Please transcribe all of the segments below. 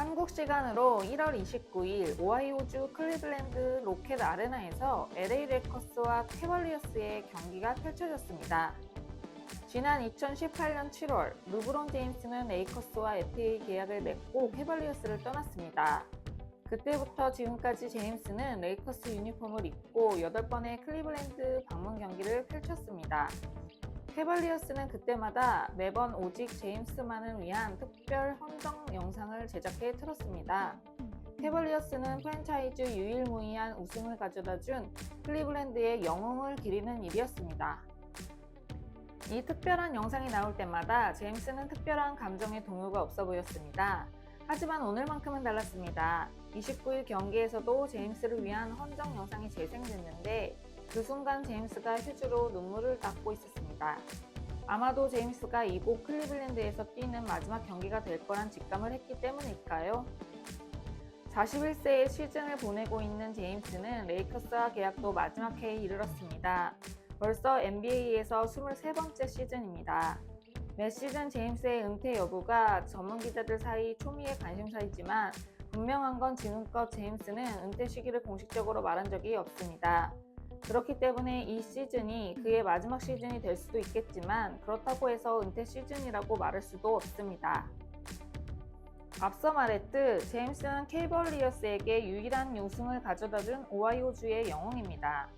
한국 시간으로 1월 29일 오하이오주 클리블랜드 로켓 아레나에서 LA 레이커스와 캐벌리어스의 경기가 펼쳐졌습니다. 지난 2018년 7월 르브론 제임스는 레이커스와 FA 계약을 맺고 캐벌리어스를 떠났습니다. 그때부터 지금까지 제임스는 레이커스 유니폼을 입고 8번의 클리블랜드 방문 경기를 펼쳤습니다. 캐벌리어스는 그때마다 매번 오직 제임스만을 위한 특별 헌정 영상을 제작해 틀었습니다. 캐벌리어스는 프랜차이즈 유일무이한 우승을 가져다준 클리블랜드의 영웅을 기리는 일이었습니다. 이 특별한 영상이 나올 때마다 제임스는 특별한 감정의 동요가 없어 보였습니다. 하지만 오늘만큼은 달랐습니다. 29일 경기에서도 제임스를 위한 헌정 영상이 재생됐는데 그 순간 제임스가 휴지로 눈물을 닦고 있었습니다. 아마도 제임스가 이곳 클리블랜드에서 뛰는 마지막 경기가 될 거란 직감을 했기 때문일까요? 41세의 시즌을 보내고 있는 제임스는 레이커스와 계약도 마지막 해에 이르렀습니다. 벌써 NBA에서 23번째 시즌입니다. 매 시즌 제임스의 은퇴 여부가 전문 기자들 사이 초미의 관심사이지만 분명한 건 지금껏 제임스는 은퇴 시기를 공식적으로 말한 적이 없습니다. 그렇기 때문에 이 시즌이 그의 마지막 시즌이 될 수도 있겠지만 그렇다고 해서 은퇴 시즌이라고 말할 수도 없습니다. 앞서 말했듯 제임스는 캐벌리어스에게 유일한 우승을 가져다준 오하이오주의 영웅입니다.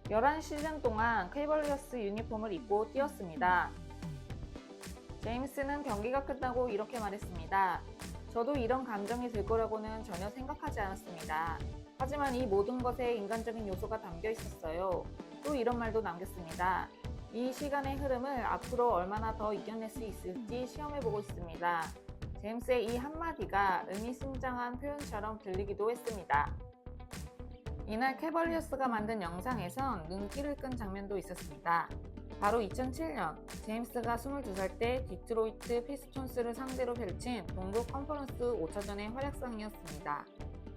11시즌 동안 캐벌리어스 유니폼을 입고 뛰었습니다. 제임스는 경기가 끝나고 이렇게 말했습니다. 저도 이런 감정이 들 거라고는 전혀 생각하지 않았습니다. 하지만 이 모든 것에 인간적인 요소가 담겨 있었어요. 또 이런 말도 남겼습니다. 이 시간의 흐름을 앞으로 얼마나 더 이겨낼 수 있을지 시험해보고 있습니다. 제임스의 이 한마디가 의미심장한 표현처럼 들리기도 했습니다. 이날 캐벌리어스가 만든 영상에선 눈길을 끈 장면도 있었습니다. 바로 2007년 제임스가 22살 때 디트로이트 피스톤스를 상대로 펼친 동부 컨퍼런스 5차전의 활약상이었습니다.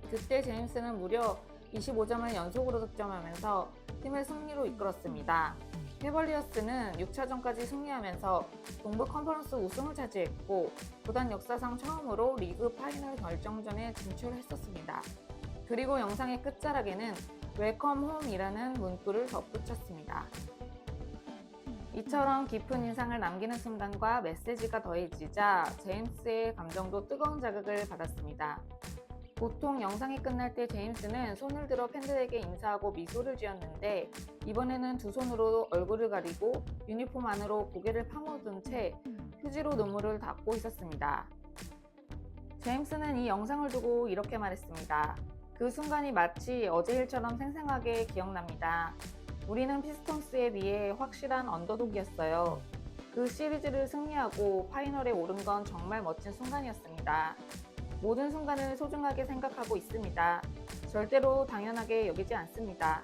그때 제임스는 무려 25점을 연속으로 득점하면서 팀을 승리로 이끌었습니다. 캐벌리어스는 6차전까지 승리하면서 동부 컨퍼런스 우승을 차지했고 구단 역사상 처음으로 리그 파이널 결정전에 진출했었습니다. 그리고 영상의 끝자락에는 웰컴 홈이라는 문구를 덧붙였습니다. 이처럼 깊은 인상을 남기는 순간과 메시지가 더해지자 제임스의 감정도 뜨거운 자극을 받았습니다. 보통 영상이 끝날 때 제임스는 손을 들어 팬들에게 인사하고 미소를 지었는데 이번에는 두 손으로 얼굴을 가리고 유니폼 안으로 고개를 파묻은 채 휴지로 눈물을 닦고 있었습니다. 제임스는 이 영상을 두고 이렇게 말했습니다. 그 순간이 마치 어제 일처럼 생생하게 기억납니다. 우리는 피스톤스에 비해 확실한 언더독이었어요. 그 시리즈를 승리하고 파이널에 오른 건 정말 멋진 순간이었습니다. 모든 순간을 소중하게 생각하고 있습니다. 절대로 당연하게 여기지 않습니다.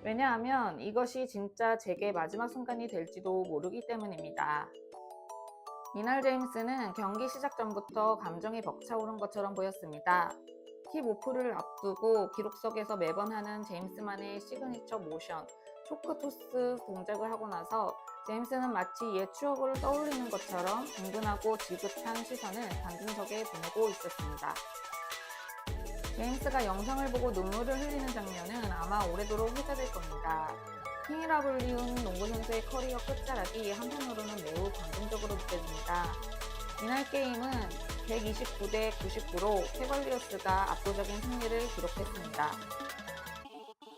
왜냐하면 이것이 진짜 제게 마지막 순간이 될지도 모르기 때문입니다. 이날 제임스는 경기 시작 전부터 감정이 벅차오른 것처럼 보였습니다. 킵오프를 앞두고 기록석에서 매번 하는 제임스만의 시그니처 모션, 초크 토스 동작을 하고 나서 제임스는 마치 옛 추억을 떠올리는 것처럼 든든하고 지긋한 시선을 관중석에 보내고 있었습니다. 제임스가 영상을 보고 눈물을 흘리는 장면은 아마 오래도록 회자될 겁니다. 킹이라 불리운 농구 선수의 커리어 끝자락이 한편으로는 매우 감동적으로 느껴집니다. 이날 게임은 129대 99로 캐벌리어스가 압도적인 승리를 기록했습니다.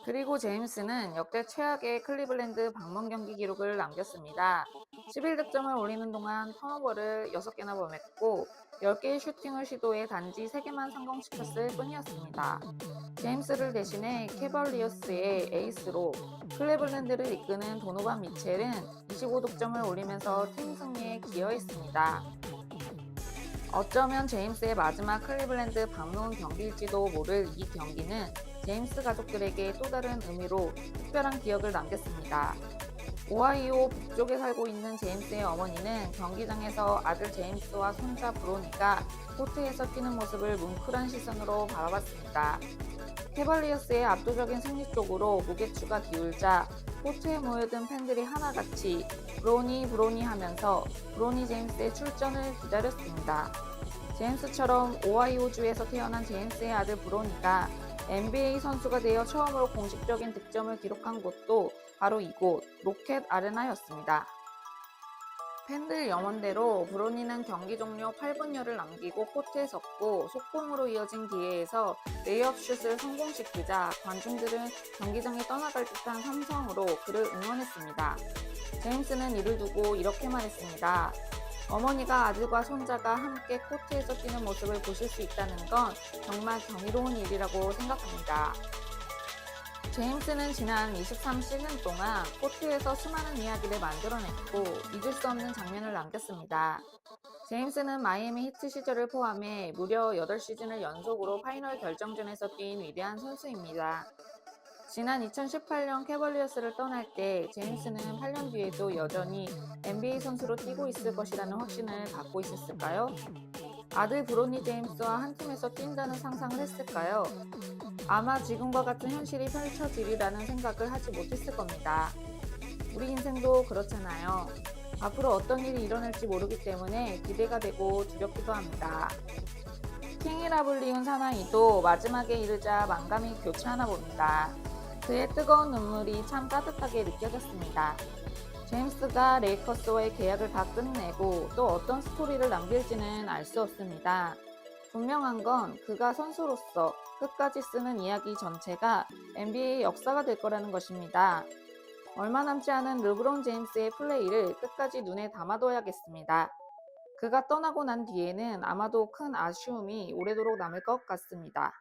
그리고 제임스는 역대 최악의 클리블랜드 방문 경기 기록을 남겼습니다. 11득점을 올리는 동안 턴오버를 6개나 범했고 10개의 슈팅을 시도해 단지 3개만 성공시켰을 뿐이었습니다. 제임스를 대신해 캐벌리어스의 에이스로 클리블랜드를 이끄는 도노반 미첼은 25득점을 올리면서 팀 승리에 기여했습니다. 어쩌면 제임스의 마지막 클리블랜드 방문 경기일지도 모를 이 경기는 제임스 가족들에게 또 다른 의미로 특별한 기억을 남겼습니다. 오하이오 북쪽에 살고 있는 제임스의 어머니는 경기장에서 아들 제임스와 손자 브로니가 코트에서 뛰는 모습을 뭉클한 시선으로 바라봤습니다. 캐벌리어스의 압도적인 승리 쪽으로 무게추가 기울자 코트에 모여든 팬들이 하나같이 브로니 하면서 브로니 제임스의 출전을 기다렸습니다. 제임스처럼 오하이오주에서 태어난 제임스의 아들 브로니가 NBA 선수가 되어 처음으로 공식적인 득점을 기록한 곳도 바로 이곳 로켓 아레나였습니다. 팬들 염원대로 브로니는 경기 종료 8분여를 남기고 코트에 섰고 속공으로 이어진 기회에서 레이업 슛을 성공시키자 관중들은 경기장에 떠나갈 듯한 함성으로 그를 응원했습니다. 제임스는 이를 두고 이렇게 말했습니다. 어머니가 아들과 손자가 함께 코트에서 뛰는 모습을 보실 수 있다는 건 정말 경이로운 일이라고 생각합니다. 제임스는 지난 23시즌 동안 코트에서 수많은 이야기를 만들어냈고 잊을 수 없는 장면을 남겼습니다. 제임스는 마이애미 히트 시절을 포함해 무려 8시즌을 연속으로 파이널 결정전에서 뛴 위대한 선수입니다. 지난 2018년 캐벌리어스를 떠날 때 제임스는 8년 뒤에도 여전히 NBA 선수로 뛰고 있을 것이라는 확신을 갖고 있었을까요? 아들 브로니 제임스와 한 팀에서 뛴다는 상상을 했을까요? 아마 지금과 같은 현실이 펼쳐지리라는 생각을 하지 못했을 겁니다. 우리 인생도 그렇잖아요. 앞으로 어떤 일이 일어날지 모르기 때문에 기대가 되고 두렵기도 합니다. 킹이라 불리운 사나이도 마지막에 이르자 만감이 교차하나 봅니다. 그의 뜨거운 눈물이 참 따뜻하게 느껴졌습니다. 제임스가 레이커스와의 계약을 다 끝내고 또 어떤 스토리를 남길지는 알 수 없습니다. 분명한 건 그가 선수로서 끝까지 쓰는 이야기 전체가 NBA 역사가 될 거라는 것입니다. 얼마 남지 않은 르브론 제임스의 플레이를 끝까지 눈에 담아둬야겠습니다. 그가 떠나고 난 뒤에는 아마도 큰 아쉬움이 오래도록 남을 것 같습니다.